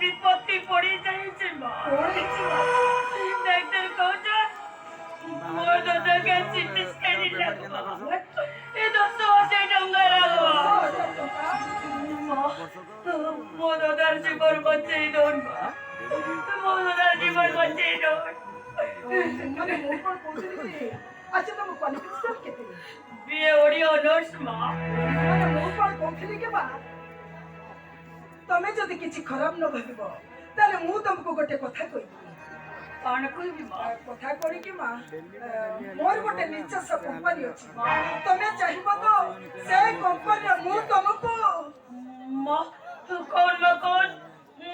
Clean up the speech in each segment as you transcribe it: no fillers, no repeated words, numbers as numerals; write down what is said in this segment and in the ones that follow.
ବିପତ୍ତି ପଡିଯାଇଛି ମା। ଡାକ୍ତର କହୁଛ ମୋ ଦାଦାକେ ସିଟି ସ୍କାନ ଲାଗବ। ଏ 10,000 ଟଙ୍କା ଲାଗବ। ମୋ ଦାଦାର ଜୀବନ ବଞ୍ଚେଇ ଦଉନ ମା। ମୋ ଦାଦାର ଜୀବନ ବଞ୍ଚେଇ ଦଉନ। ମାନେ ମୁଁ କଣ କହୁଥିଲି କି ଆଚ୍ଛା ତମ କ୍ୱାଲିଫିକେସନ କେତେ? ବିଏ ଓଡ଼ିଆ ଅନର୍ସ ମା। ମାନେ ମୁଁ କଣ କହୁଥିଲି କି ମା ତମେ ଯଦି କିଛି ଖରାପ ନ ଭାବିବ ତାହେଲେ ମୁଁ ତମକୁ ଗୋଟେ କଥା କହିବି। କଣ କହିବି ମା? କଥା କରିକି ମା ମୋର ଗୋଟେ ନିଜସ୍ୱ କମ୍ପାନୀ ଅଛି ମା। ତମେ ଚାହିଁବ ତ ସେଇ କମ୍ପାନୀରେ ମୁଁ ତମକୁ ମା କଣ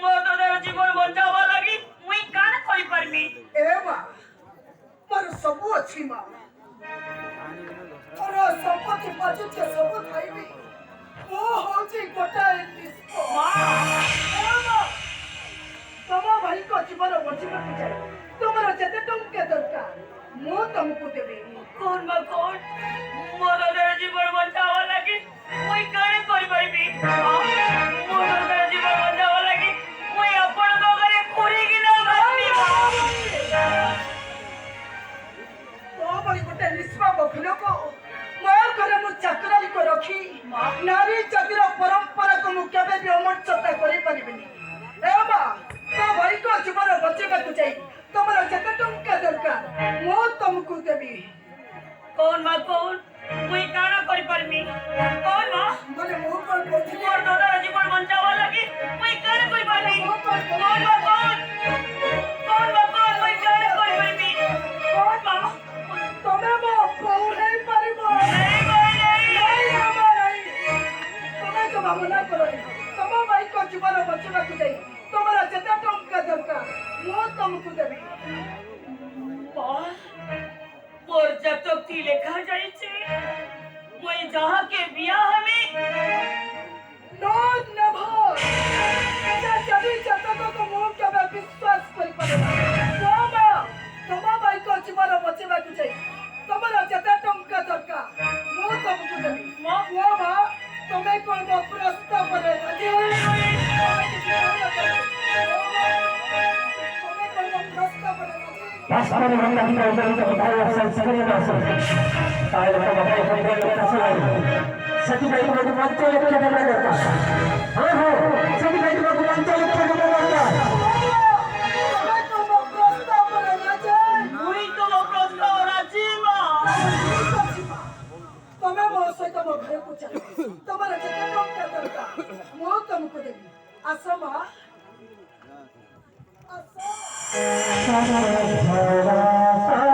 ମୋ ଦାଦାର ଜୀବନ ବଞ୍ଚାବା ଲାଗି ମୁଇଁ କାଣ କରିପାରିବି? ଏ ମା ମୋର ସବୁ ଅଛି ମା। ମୋର ସମ୍ପତ୍ତି ବାଜୁଛି ସବୁ ଖାଇବି। ମୁଁ ହଉଛି ଗୋଟାଏ ତମ ଭାଇଙ୍କ ଜୀବନ ବଞ୍ଚିବାକୁ ଚାହେଁ। ତୁମର ଯେତେ ଟଙ୍କା ଦରକାର ମୁଁ ତମକୁ ଦେବି। କଣ ମୋ ଦାଦାର ଜୀବନ ବଞ୍ଚାବା ଲାଗି ମୁଇଁ କାଣ କରିପାରିବି? ମୋ ଦାଦାର ଜୀବନ ବଞ୍ଚାବା ଲାଗି ମୁଇଁ ଆପଣଙ୍କ ଘରେ ଖୁରିକିନା ମୋ ଭଳି ଗୋଟେ ନିଷ୍ପାପ ଲୋକ ମୋ ଘରେ ମୁଁ ଚାକରାଣୀ ରଖି ନାରୀ ଜାତିର ପରମ୍ପରାକୁ ମୁଁ କେବେ ବି ଅମର୍ଯ୍ୟାଦା କରିପାରିବିନି। ଏ ମା ତୋ ଭାଇଙ୍କ ଜୀବନ ବଞ୍ଚେଇବାକୁ ଯାଇ ତମର ଯେତେ ଟଙ୍କା ଦରକାର ମୁଁ ତମକୁ ଦେବି। କଣ ମୁଇଁ କାଣ କରିପାରିବି? କଣ ମାନେ ମୁଁ କଣ କହୁଥିଲି ମୋର ଦାଦାର ଜୀବନ ବଞ୍ଚାବା ଲାଗି ମୁଇଁ କାଣ କରିପାରିବି? ମୁଇଁ କାଣ କରିପାରିବି? ତମେ ମୋ ବୋଉ ହେଇପାରିବ। ତମେ ଜମା ମନା କରନି। ତମ ଭାଇଙ୍କ ଜୀବନ ବଞ୍ଚିବାକୁ ଯାଇ ତମର ଯେତେ ଟଙ୍କା ଦରକାର ମୁଁ ତମକୁ ଦେବି। मोर जतक थी लेखा जाई छे मुई जहां के बिया हमें नो नेवर ये जदी जतक को मु केबे विश्वास करि पारेना। मामा तम भाई को जीवन बचेबाकू जाई तमर जते टंका दरकार मु तुमको देबी। मामा तमे कोन प्रस्ताव रे राजी Pastor Rangga untuk संस्कृति भाषा ताई लोग बाबा पंद्रह लोग कैसे लगे सती भाई को मंच लोग क्या करना करता हाँ हाँ सती भाई को मंच लोग क्या करना करता मुई तो प्रस्ताव राजी मां तमे मो सहित मो घर को चल तमर जते टंका दरकार मु तुमको देबी। आसो मां आसो